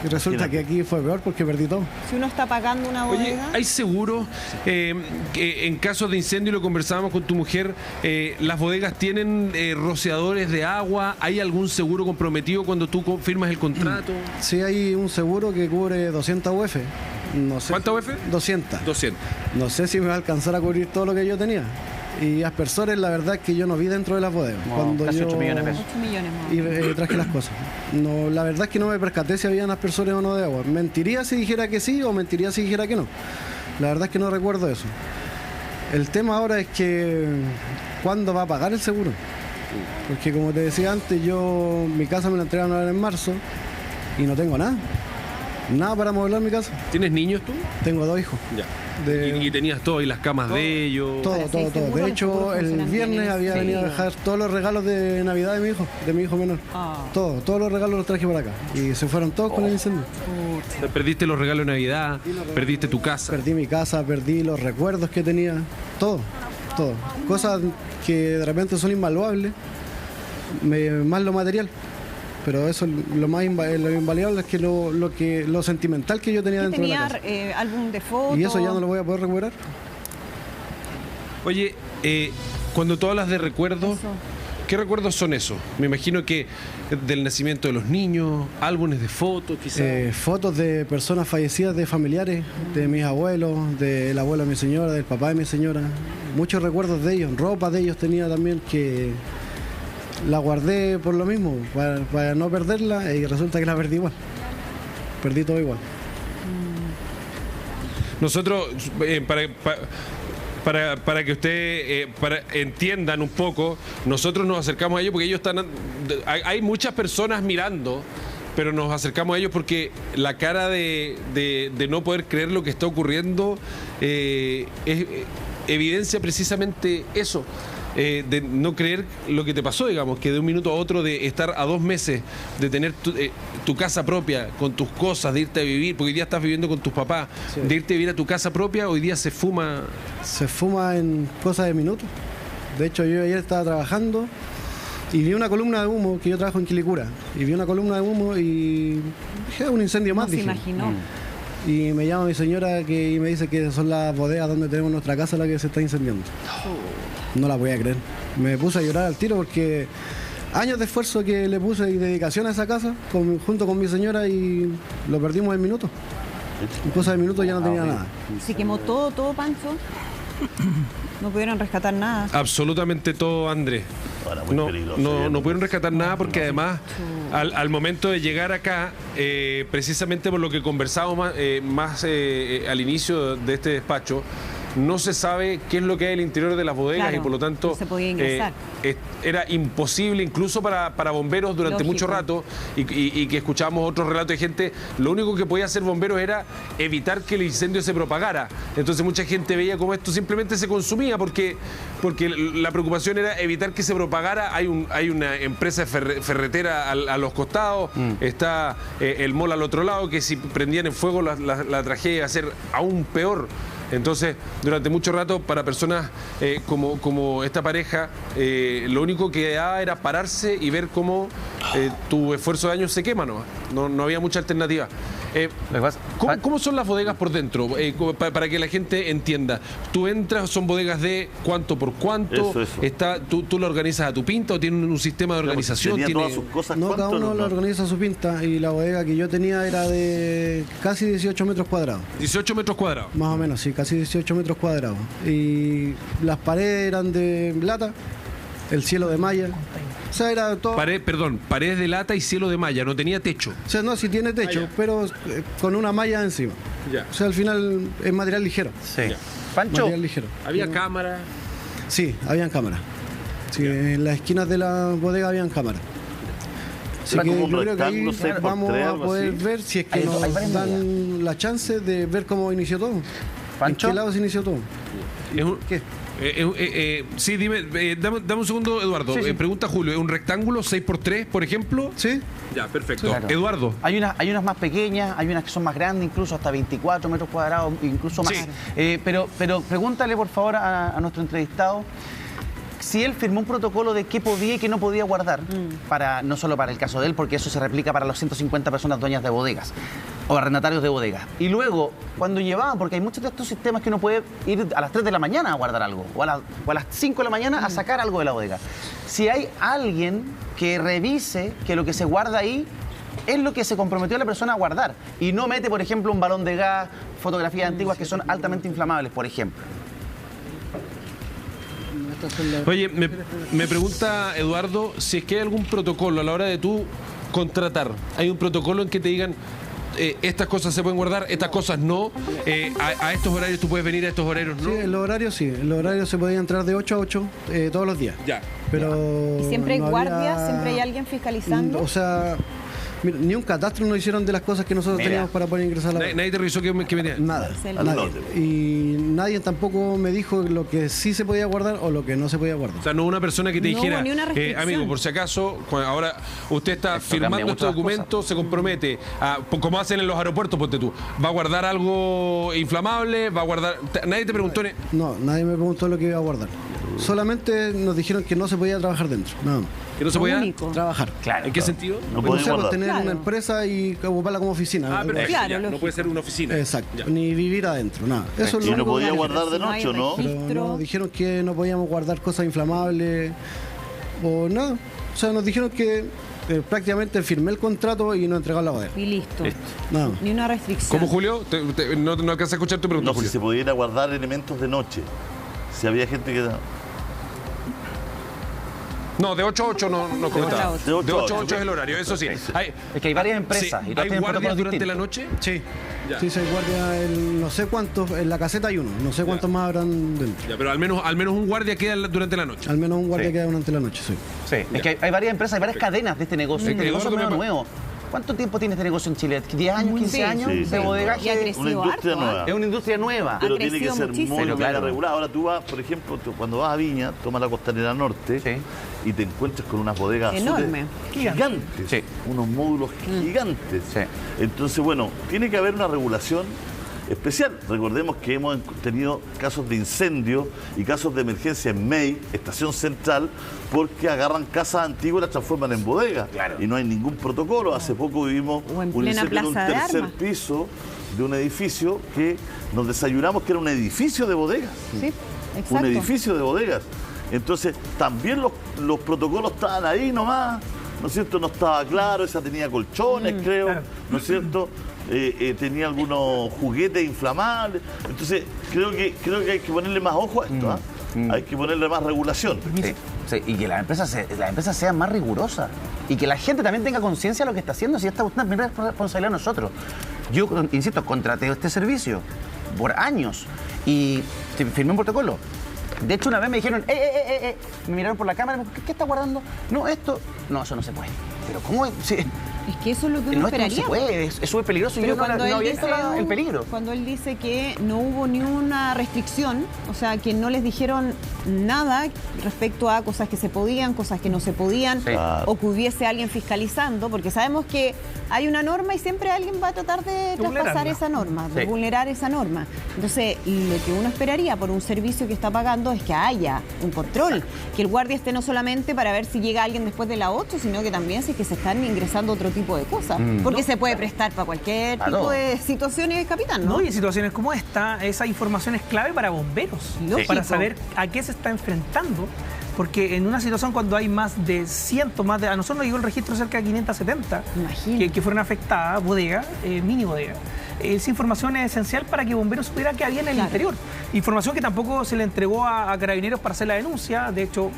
Speaker 6: Y resulta que aquí fue peor porque perdí todo.
Speaker 2: Si uno está pagando una bodega...
Speaker 3: Oye, ¿hay seguro que en casos de incendio, lo conversábamos con tu mujer, las bodegas tienen rociadores de agua? ¿Hay algún seguro comprometido cuando tú firmas el contrato?
Speaker 6: Sí, hay un seguro que cubre 200 UF. No sé.
Speaker 3: ¿Cuánta UF?
Speaker 6: 200.
Speaker 3: 200.
Speaker 6: No sé si me va a alcanzar a cubrir todo lo que yo tenía. Y aspersores, la verdad es que yo no vi dentro de las bodegas. Cuando
Speaker 4: casi
Speaker 6: yo
Speaker 4: 8 millones de pesos.
Speaker 2: 8 millones más.
Speaker 6: Y traje las cosas. No, la verdad es que no me percaté si habían aspersores o no de agua. Mentiría si dijera que sí o mentiría si dijera que no. La verdad es que no recuerdo eso. El tema ahora es que ¿cuándo va a pagar el seguro? Porque como te decía antes, mi casa me la entregaron ahora en marzo y no tengo nada. Nada para modelar mi casa.
Speaker 3: ¿Tienes niños tú?
Speaker 6: Tengo 2 hijos.
Speaker 3: Ya. Y tenías todo, y las camas de ellos.
Speaker 6: Todo. De hecho, el viernes había venido a dejar todos los regalos de Navidad de mi hijo menor. Todos los regalos los traje para acá. Y se fueron todos con el incendio.
Speaker 3: Perdiste los regalos de Navidad, perdiste tu casa.
Speaker 6: Perdí mi casa, perdí los recuerdos que tenía. Todo. Cosas que de repente son invaluables, más lo material. Pero eso, lo invaluable es que lo sentimental que yo tenía dentro de la casa.
Speaker 2: Tenía álbum de fotos.
Speaker 6: Y eso ya no lo voy a poder recuperar.
Speaker 3: Oye, cuando tú hablas de recuerdos, ¿qué recuerdos son esos? Me imagino que del nacimiento de los niños, álbumes de fotos, quizás.
Speaker 6: Fotos de personas fallecidas, de familiares, de mis abuelos, del abuelo de mi señora, del papá de mi señora. Muchos recuerdos de ellos, ropa de ellos tenía también que la guardé por lo mismo, para no perderla y resulta que la perdí igual. perdí todo igual.
Speaker 3: Nosotros, para que ustedes entiendan un poco, nosotros nos acercamos a ellos porque ellos están... Hay muchas personas mirando, pero nos acercamos a ellos porque la cara de no poder creer lo que está ocurriendo evidencia precisamente eso. De no creer lo que te pasó, digamos, que de un minuto a otro de estar a 2 meses, de tener tu casa propia, con tus cosas, de irte a vivir, porque hoy día estás viviendo con tus papás, sí, de irte a vivir a tu casa propia, hoy día se fuma...
Speaker 6: Se fuma en cosas de minutos. De hecho, yo ayer estaba trabajando y vi una columna de humo, que yo trabajo en Quilicura, y vi una columna de humo y dije, un incendio más,
Speaker 2: no se imaginó.
Speaker 6: Y me llama mi señora y me dice que son las bodegas donde tenemos nuestra casa la que se está incendiando. No la podía creer. Me puse a llorar al tiro porque años de esfuerzo que le puse y dedicación a esa casa junto con mi señora y lo perdimos en minutos. En cosas de minutos ya no tenía nada.
Speaker 2: Se quemó todo, Pancho. No pudieron rescatar nada.
Speaker 3: Absolutamente todo, Andrés. No pudieron rescatar nada porque además al momento de llegar acá, precisamente por lo que conversábamos más al inicio de este despacho, no se sabe qué es lo que hay en el interior de las bodegas, claro, y por lo tanto
Speaker 2: no se podía ingresar.
Speaker 3: Era imposible incluso para bomberos durante mucho rato y que escuchábamos otros relatos de gente, lo único que podía hacer bomberos era evitar que el incendio se propagara. Entonces mucha gente veía como esto simplemente se consumía porque la preocupación era evitar que se propagara. Hay una empresa ferretera a los costados, está el mall al otro lado, que si prendían en fuego la tragedia iba a ser aún peor. Entonces, durante mucho rato, para personas como esta pareja, lo único que daba era pararse y ver cómo tu esfuerzo de años se quema, no había mucha alternativa. ¿Cómo son las bodegas por dentro? Para que la gente entienda. Tú entras, son bodegas de cuánto por cuánto. Eso. ¿Tú lo organizas a tu pinta o tienen un sistema de organización?
Speaker 1: ¿Tenía todas sus cosas?
Speaker 6: No, cada uno lo organiza a su pinta y la bodega que yo tenía era de casi 18 metros cuadrados.
Speaker 3: 18 metros cuadrados.
Speaker 6: Más o menos, sí, casi 18 metros cuadrados. Y las paredes eran de lata, el cielo de malla. O sea, era todo...
Speaker 3: paredes de lata y cielo de malla, no tenía techo.
Speaker 6: O sea, no, sí tiene techo, pero con una malla encima.
Speaker 3: Ya.
Speaker 6: O sea, al final es material ligero.
Speaker 4: Sí. Pancho,
Speaker 6: material ligero.
Speaker 3: ¿Había cámara?
Speaker 6: Sí, habían cámaras. Sí, en las esquinas de la bodega habían cámaras. Así que yo creo que ahí vamos a poder ver si es que nos dan la chance de ver cómo inició todo.
Speaker 4: ¿Pancho?
Speaker 6: ¿En qué lado se inició todo?
Speaker 3: ¿Qué? Sí, dime, dame un segundo, Eduardo. Sí. Pregunta Julio, ¿es un rectángulo 6x3, por ejemplo?
Speaker 6: Sí.
Speaker 3: Ya, perfecto.
Speaker 4: Claro.
Speaker 3: Eduardo.
Speaker 4: Hay unas más pequeñas, hay unas que son más grandes, incluso hasta 24 metros cuadrados, incluso más. Sí. Pero pregúntale, por favor, a nuestro entrevistado si él firmó un protocolo de qué podía y qué no podía guardar, no solo para el caso de él, porque eso se replica para los 150 personas dueñas de bodegas o arrendatarios de bodegas. Y luego, cuando llevaban, porque hay muchos de estos sistemas que uno puede ir a las 3 de la mañana a guardar algo, o a las 5 de la mañana a sacar algo de la bodega. Si hay alguien que revise que lo que se guarda ahí es lo que se comprometió la persona a guardar y no mete, por ejemplo, un balón de gas, fotografías antiguas que son altamente inflamables, por ejemplo.
Speaker 3: Oye, me pregunta Eduardo si es que hay algún protocolo a la hora de tú contratar. ¿Hay un protocolo en que te digan estas cosas se pueden guardar, estas cosas no? A estos horarios tú puedes venir, a estos horarios no.
Speaker 6: Sí, en los horarios sí. En los horarios se podía entrar de 8 a 8 todos los días.
Speaker 3: Ya.
Speaker 6: Pero
Speaker 2: ¿y siempre hay guardia? ¿Siempre hay alguien fiscalizando?
Speaker 6: O sea... Mira, ni un catastro nos hicieron de las cosas que nosotros teníamos para poder ingresar a la bodega.
Speaker 3: ¿Nadie te revisó que venía?
Speaker 6: Nada, nadie. Y nadie tampoco me dijo lo que sí se podía guardar o lo que no se podía guardar.
Speaker 3: O sea, no una persona que te dijera, amigo, por si acaso, ahora usted está firmando este documento, se compromete, como hacen en los aeropuertos, ponte tú, ¿va a guardar algo inflamable? ¿Va a guardar...? ¿Nadie te preguntó?
Speaker 6: No, nadie me preguntó lo que iba a guardar. Solamente nos dijeron que no se podía trabajar dentro, nada más.
Speaker 3: ¿Que no se podía
Speaker 6: trabajar?
Speaker 3: Claro. ¿En qué sentido?
Speaker 6: No podemos tener una empresa y ocuparla como oficina.
Speaker 3: Pero claro, no puede ser una oficina.
Speaker 6: Exacto, ya. Ni vivir adentro, nada. Eso es lo
Speaker 1: no podía guardar de noche, ¿no?
Speaker 6: Pero nos dijeron que no podíamos guardar cosas inflamables o nada. O sea, nos dijeron que prácticamente firmé el contrato y no entregaron la bodega.
Speaker 2: Y listo.
Speaker 6: Nada.
Speaker 2: Ni una restricción.
Speaker 3: ¿Cómo, Julio? No alcanzas a escuchar tu pregunta,
Speaker 1: no,
Speaker 3: Julio.
Speaker 1: Si se pudiera guardar elementos de noche. Si había gente que...
Speaker 3: No, de 8 a 8 no comentaba. De 8 a 8 es el horario, eso sí.
Speaker 4: Es que hay varias empresas.
Speaker 3: Sí. ¿Hay guardias durante la noche?
Speaker 6: Sí. Ya. Sí, hay guardia, no sé cuántos, en la caseta hay uno, no sé cuántos más habrán dentro.
Speaker 3: Ya, pero al menos un guardia queda durante la noche.
Speaker 6: Al menos un guardia queda durante la noche, sí.
Speaker 4: Sí, es que hay varias empresas, hay varias cadenas de este negocio. Este negocio es nuevo. ¿Cuánto tiempo tiene este negocio en Chile? ¿10 años, 15 años de bodegaje?
Speaker 2: Es una industria nueva.
Speaker 4: Es una industria nueva.
Speaker 1: Pero tiene que ser
Speaker 2: muchísimo.
Speaker 1: muy regulada. Ahora tú vas, por ejemplo, cuando vas a Viña, tomas la Costanera Norte y te encuentras con unas bodegas
Speaker 2: enormes,
Speaker 1: gigantes, unos módulos gigantes. Entonces, bueno, tiene que haber una regulación especial. Recordemos que hemos tenido casos de incendio y casos de emergencia en MEI, Estación Central, porque agarran casas antiguas y las transforman en bodegas. Claro. Y no hay ningún protocolo. Hace poco vivimos un incendio en un tercer piso de un edificio que nos desayunamos que era un edificio de bodegas.
Speaker 2: Sí, exacto.
Speaker 1: Un edificio de bodegas. Entonces, también los protocolos estaban ahí nomás, ¿no es cierto? No estaba claro, esa tenía colchones, creo, ¿no es cierto? Tenía algunos juguetes inflamables. Entonces, creo que hay que ponerle más ojo a esto, Hay que ponerle más regulación.
Speaker 4: Sí, y que las empresas sean más rigurosas. Y que la gente también tenga conciencia de lo que está haciendo. Si esta es una responsabilidad de nosotros. Yo, insisto, contraté este servicio por años y firmé un protocolo. De hecho, una vez me dijeron, me miraron por la cámara, me dijeron, ¿qué está guardando? No, eso no se puede. Pero ¿cómo es? Sí.
Speaker 2: Es que eso es lo que uno esperaría.
Speaker 4: No se puede, es súper peligroso.
Speaker 2: Pero
Speaker 4: yo no había visto el peligro.
Speaker 2: Cuando él dice que no hubo ni una restricción, o sea, que no les dijeron nada respecto a cosas que se podían, cosas que no se podían, o que hubiese alguien fiscalizando, porque sabemos que hay una norma y siempre alguien va a tratar de traspasar esa norma, de vulnerar esa norma. Entonces, lo que uno esperaría por un servicio que está pagando es que haya un control, que el guardia esté no solamente para ver si llega alguien después de la 8, sino que también si es que se están ingresando otro tipo de cosas, porque se puede prestar para cualquier tipo de situaciones, capitán, ¿no?
Speaker 5: Y en situaciones como esta, esa información es clave para bomberos, para saber a qué se está enfrentando, porque en una situación cuando hay más de 100, a nosotros nos llegó el registro cerca de 570 que fueron afectadas, mini bodega. Esa información es esencial para que bomberos supiera qué había en el interior. Información que tampoco se le entregó a Carabineros para hacer la denuncia. De hecho,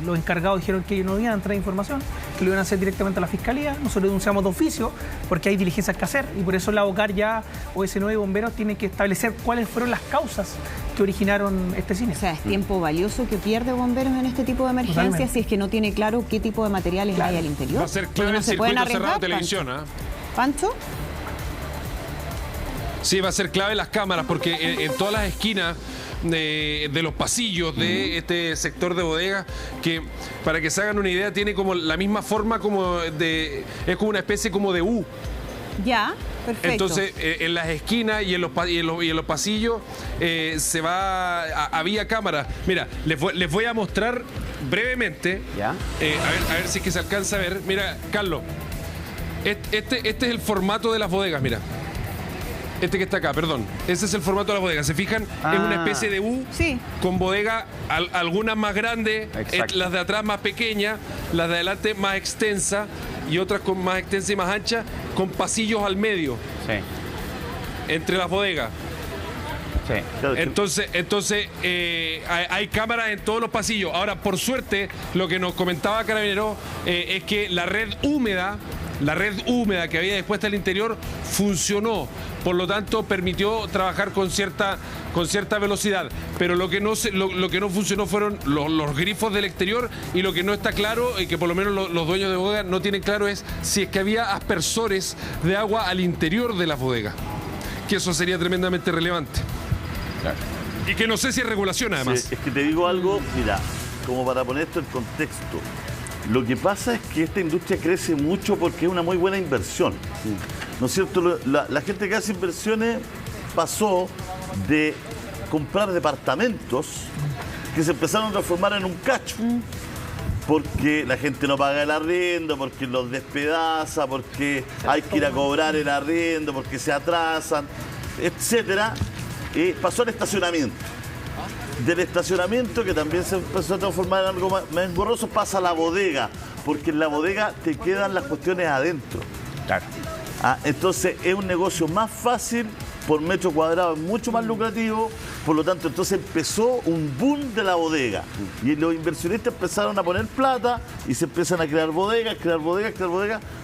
Speaker 5: los encargados dijeron que ellos no iban a entrar información, que lo iban a hacer directamente a la Fiscalía. Nosotros denunciamos de oficio porque hay diligencias que hacer y por eso la OCAR ya, o ese 9 bomberos, tiene que establecer cuáles fueron las causas que originaron este cine.
Speaker 2: O sea, es tiempo valioso que pierde bomberos en este tipo de emergencias si es que no tiene claro qué tipo de materiales hay al interior.
Speaker 3: Va a ser clave el circuito cerrado de televisión,
Speaker 2: ¿Pancho?
Speaker 3: Sí, va a ser clave las cámaras porque en todas las esquinas de los pasillos de este sector de bodega, que para que se hagan una idea tiene como la misma forma es como una especie como de U.
Speaker 2: Ya, perfecto.
Speaker 3: Entonces, en las esquinas y en los pasillos había cámaras. Mira, les voy a mostrar brevemente.
Speaker 4: ¿Ya?
Speaker 3: A ver si es que se alcanza a ver. Mira, Carlos, este es el formato de las bodegas, mira. Este que está acá, perdón. Ese es el formato de las bodegas. ¿Se fijan? Es una especie de U con bodega, algunas más grandes, las de atrás más pequeñas, las de adelante más extensas y otras con más extensa y más ancha, con pasillos al medio. Entre las bodegas. Entonces hay cámaras en todos los pasillos. Ahora, por suerte, lo que nos comentaba Carabinero es que la red húmeda que había dispuesta al interior funcionó, por lo tanto permitió trabajar con cierta velocidad, pero lo que no funcionó fueron los grifos del exterior, y lo que no está claro, y que por lo menos los dueños de bodegas no tienen claro, es si es que había aspersores de agua al interior de las bodegas, que eso sería tremendamente relevante. Y que no sé si es regulación, además.
Speaker 1: Sí, es que te digo algo, mira, como para poner esto en contexto. Lo que pasa es que esta industria crece mucho porque es una muy buena inversión. ¿No es cierto? La gente que hace inversiones pasó de comprar departamentos que se empezaron a transformar en un cacho. Porque la gente no paga el arriendo, porque los despedaza, porque hay que ir a cobrar el arriendo, porque se atrasan, etcétera. Pasó al estacionamiento. Del estacionamiento, que también se empezó a transformar en algo más engorroso, pasa a la bodega, porque en la bodega te quedan las cuestiones adentro. Entonces es un negocio más fácil por metro cuadrado es mucho más lucrativo, por lo tanto entonces empezó un boom de la bodega y los inversionistas empezaron a poner plata y se empiezan a crear bodegas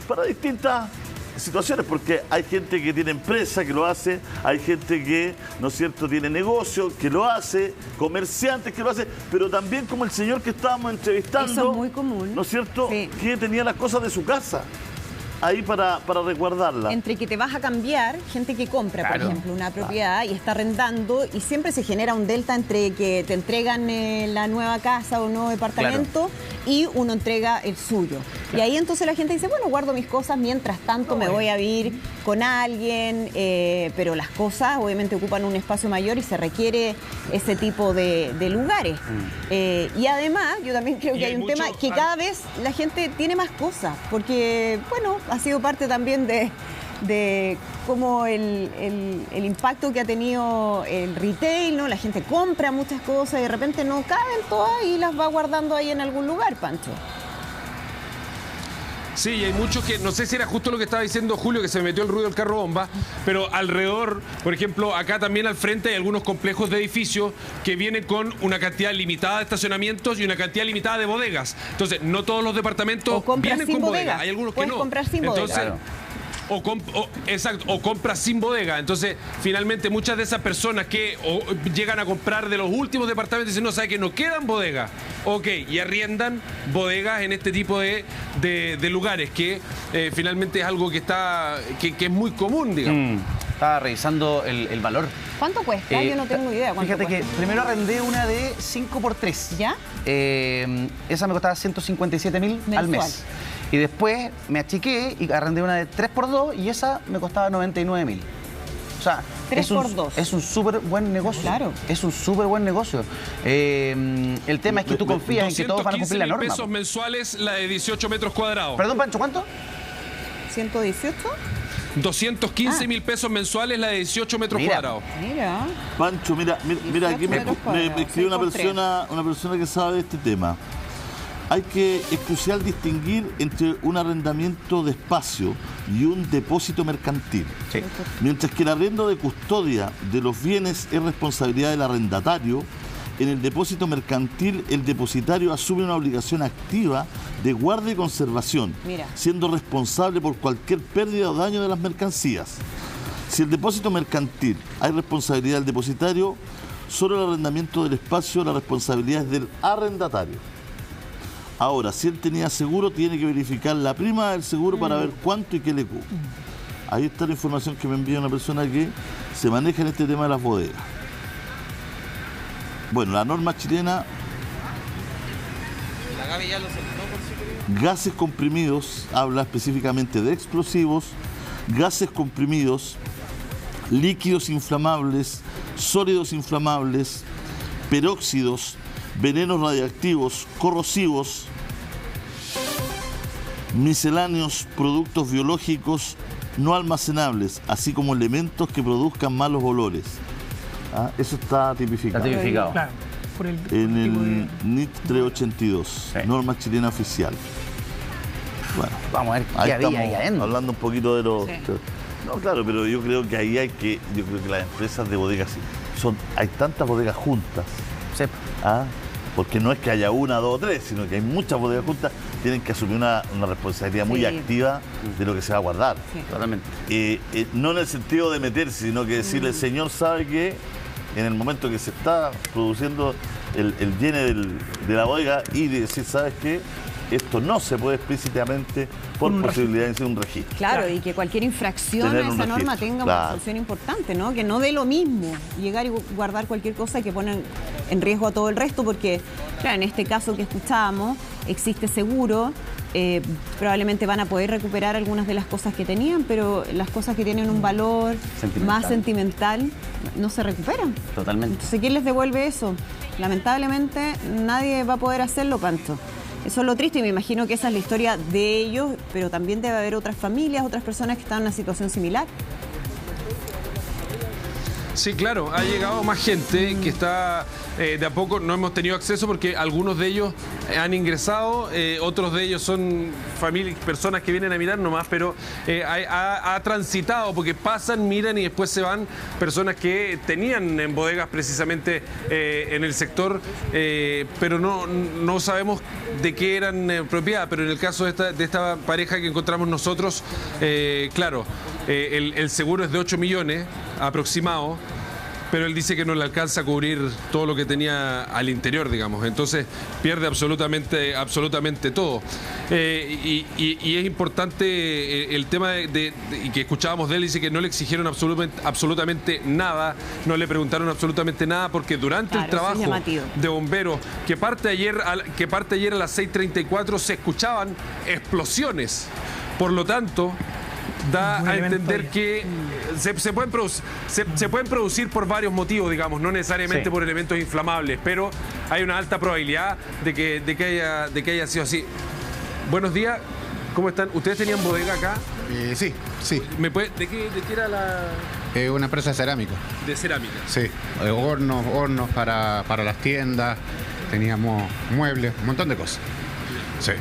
Speaker 1: para distintas situaciones, porque hay gente que tiene empresa que lo hace, hay gente que, ¿no es cierto?, tiene negocio que lo hace, comerciantes que lo hace, pero también como el señor que estábamos entrevistando,
Speaker 2: eso es muy común,
Speaker 1: ¿no es cierto?,
Speaker 2: sí,
Speaker 1: que tenía las cosas de su casa ahí para resguardarla.
Speaker 2: Entre que te vas a cambiar, gente que compra, claro, por ejemplo, una propiedad y está arrendando, y siempre se genera un delta entre que te entregan la nueva casa o nuevo departamento, claro, y uno entrega el suyo. Claro. Y ahí entonces la gente dice, bueno, guardo mis cosas, mientras tanto me voy a vivir con alguien, pero las cosas obviamente ocupan un espacio mayor y se requiere ese tipo de lugares. Y además, yo también creo que hay un tema que cada vez la gente tiene más cosas, porque, bueno, ha sido parte también de cómo el impacto que ha tenido el retail, ¿no? La gente compra muchas cosas y de repente no caben todas y las va guardando ahí en algún lugar, Pancho.
Speaker 3: Sí, y hay muchos que, no sé si era justo lo que estaba diciendo Julio, que se me metió el ruido del carro bomba, pero alrededor, por ejemplo, acá también al frente hay algunos complejos de edificios que vienen con una cantidad limitada de estacionamientos y una cantidad limitada de bodegas. Entonces, no todos los departamentos vienen con bodega. Hay algunos que no.
Speaker 2: Comprar sin bodega.
Speaker 3: Entonces, o compras sin bodega. Entonces, finalmente, muchas de esas personas que llegan a comprar de los últimos departamentos dicen, no, sabe que no quedan bodegas. Ok, y arriendan bodegas en este tipo de lugares, que finalmente es algo que es muy común, digamos.
Speaker 4: Estaba revisando el valor.
Speaker 2: ¿Cuánto cuesta? Yo no tengo idea.
Speaker 4: Fíjate que primero arrendé una de 5x3.
Speaker 2: ¿Ya?
Speaker 4: Esa me costaba 157.000 al mes. Y después me achiqué y arrendé una de 3x2 y esa me costaba 99.000. O sea,
Speaker 2: 3x2.
Speaker 4: Es un súper buen negocio.
Speaker 2: Claro.
Speaker 4: Es un súper buen negocio. El tema es que tú confías en que todos van a cumplir la norma.
Speaker 3: $215.000 mensuales la de 18 metros cuadrados.
Speaker 4: Perdón, Pancho, ¿cuánto?
Speaker 2: 118.
Speaker 3: 215.000 pesos mensuales la de 18 metros cuadrados.
Speaker 2: Mira.
Speaker 1: Pancho, mira aquí me escribe una persona que sabe de este tema. Es crucial distinguir entre un arrendamiento de espacio y un depósito mercantil.
Speaker 4: Sí.
Speaker 1: Mientras que el arriendo de custodia de los bienes es responsabilidad del arrendatario, en el depósito mercantil el depositario asume una obligación activa de guarda y conservación, siendo responsable por cualquier pérdida o daño de las mercancías. Si el depósito mercantil hay responsabilidad del depositario, solo el arrendamiento del espacio, la responsabilidad es del arrendatario. Ahora, si él tenía seguro, tiene que verificar la prima del seguro para ver cuánto y qué le cubre. Ahí está la información que me envía una persona que se maneja en este tema de las bodegas. Bueno, la norma chilena... La Gaby ya lo soltó por gases comprimidos, habla específicamente de explosivos, gases comprimidos, líquidos inflamables, sólidos inflamables, peróxidos, venenos radiactivos, corrosivos, misceláneos, productos biológicos no almacenables, así como elementos que produzcan malos olores. Eso está tipificado.
Speaker 4: Está tipificado.
Speaker 5: Claro,
Speaker 1: en el NIT 382, sí, norma chilena oficial. Bueno,
Speaker 4: vamos a ver qué había ahí adentro.
Speaker 1: Hablando un poquito de los...
Speaker 2: Sí.
Speaker 1: No, claro, pero yo creo que ahí yo creo que las empresas de bodegas hay tantas bodegas juntas.
Speaker 4: Sí.
Speaker 1: Porque no es que haya una, dos o tres, sino que hay muchas bodegas juntas, tienen que asumir una responsabilidad muy activa de lo que se va a guardar.
Speaker 2: Sí.
Speaker 4: Totalmente.
Speaker 1: No en el sentido de meterse, sino que decirle, el señor sabe que en el momento que se está produciendo el llene de la bodega, y decir, ¿sabes qué? Esto no se puede explícitamente por posibilidad de ser un registro.
Speaker 2: Claro, y que cualquier infracción a esa norma tenga una sanción importante, ¿no? Que no dé lo mismo llegar y guardar cualquier cosa que pone en riesgo a todo el resto, porque, claro, en este caso que escuchábamos, existe seguro, probablemente van a poder recuperar algunas de las cosas que tenían, pero las cosas que tienen un valor más sentimental no se recuperan.
Speaker 4: Totalmente.
Speaker 2: Entonces, ¿quién les devuelve eso? Lamentablemente, nadie va a poder hacerlo, Pancho. Eso es lo triste y me imagino que esa es la historia de ellos, pero también debe haber otras familias, otras personas que están en una situación similar.
Speaker 3: Sí, claro, ha llegado más gente que está de a poco, no hemos tenido acceso porque algunos de ellos han ingresado, otros de ellos son familias, personas que vienen a mirar nomás, pero ha transitado porque pasan, miran y después se van personas que tenían en bodegas precisamente en el sector, pero no sabemos de qué eran propiedad, pero en el caso de esta pareja que encontramos nosotros, claro, el seguro es de 8 millones aproximado, pero él dice que no le alcanza a cubrir todo lo que tenía al interior, digamos. Entonces pierde absolutamente todo. Y es importante el tema y que escuchábamos de él, dice que no le exigieron absolutamente nada, no le preguntaron absolutamente nada, porque durante el trabajo de bomberos, que parte ayer a las 6:34, se escuchaban explosiones. Por lo tanto, da a entender que se pueden producir por varios motivos, digamos, no necesariamente por elementos inflamables, pero hay una alta probabilidad de que haya sido así. Buenos días, ¿cómo están? ¿Ustedes tenían bodega acá?
Speaker 7: Sí.
Speaker 3: ¿De qué era la...?
Speaker 7: Una empresa de cerámica.
Speaker 3: ¿De cerámica?
Speaker 7: Sí, hornos para las tiendas, teníamos muebles, un montón de cosas. Sí.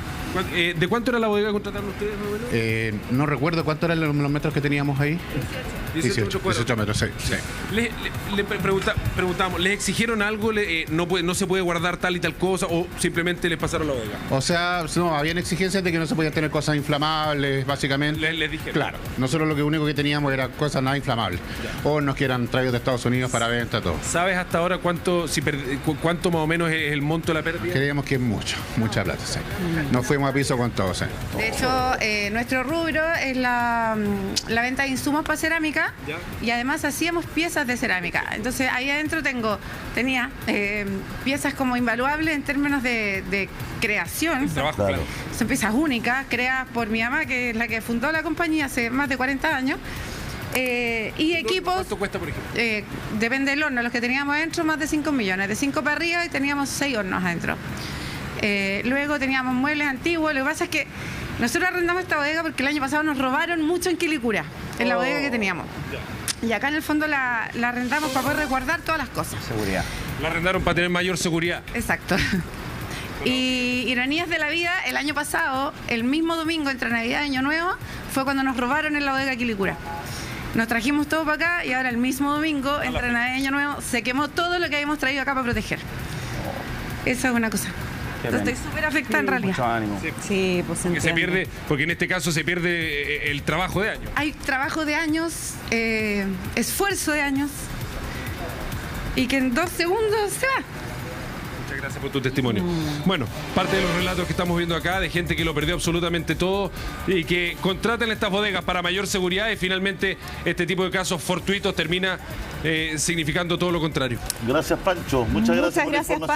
Speaker 3: ¿De cuánto era la bodega que contrataron ustedes?
Speaker 7: No recuerdo cuánto eran los metros que teníamos ahí. 18 metros, sí.
Speaker 3: Le preguntamos, ¿les exigieron algo? ¿No se puede guardar tal y tal cosa? ¿O simplemente les pasaron la bodega?
Speaker 7: O sea, no, habían exigencias de que no se podían tener cosas inflamables, básicamente.
Speaker 3: Les dijeron.
Speaker 7: Claro, nosotros lo único que teníamos era cosas nada inflamables. Hornos que eran traídos de Estados Unidos para venta, todo.
Speaker 3: ¿Sabes hasta ahora cuánto más o menos es el monto de la pérdida?
Speaker 7: Creíamos que es mucha plata, sí. Nos fuimos a piso con todo, sí.
Speaker 8: De hecho, nuestro rubro es la venta de insumos para cerámica. ¿Ya? Y además hacíamos piezas de cerámica. Entonces ahí adentro tenía piezas como invaluables en términos de creación.
Speaker 3: Trabajo, claro.
Speaker 8: Son piezas únicas, creadas por mi mamá, que es la que fundó la compañía hace más de 40 años. Y equipos...
Speaker 3: ¿Cuánto cuesta, por ejemplo?
Speaker 8: Depende del horno. Los que teníamos adentro, más de 5 millones. De 5 para arriba, y teníamos 6 hornos adentro. Luego teníamos muebles antiguos. Lo que pasa es que nosotros arrendamos esta bodega porque el año pasado nos robaron mucho en Quilicura, en la bodega que teníamos. Y acá en el fondo la arrendamos para poder resguardar todas las cosas.
Speaker 4: Seguridad.
Speaker 3: La arrendaron para tener mayor seguridad.
Speaker 8: Exacto. Y ironías de la vida, el año pasado, el mismo domingo entre Navidad y Año Nuevo, fue cuando nos robaron en la bodega Quilicura. Nos trajimos todo para acá y ahora el mismo domingo, entre Navidad y Año Nuevo, se quemó todo lo que habíamos traído acá para proteger. Esa es una cosa. Estoy súper afectada en realidad.
Speaker 4: Mucho ánimo.
Speaker 2: Sí, pues
Speaker 3: se pierde, porque en este caso se pierde el trabajo de años.
Speaker 8: Hay trabajo de años, esfuerzo de años, y que en 2 segundos se va.
Speaker 3: Muchas gracias por tu testimonio. Bueno, parte de los relatos que estamos viendo acá de gente que lo perdió absolutamente todo y que contratan estas bodegas para mayor seguridad, y finalmente este tipo de casos fortuitos termina significando todo lo contrario.
Speaker 1: Gracias, Pancho. Muchas gracias por la información.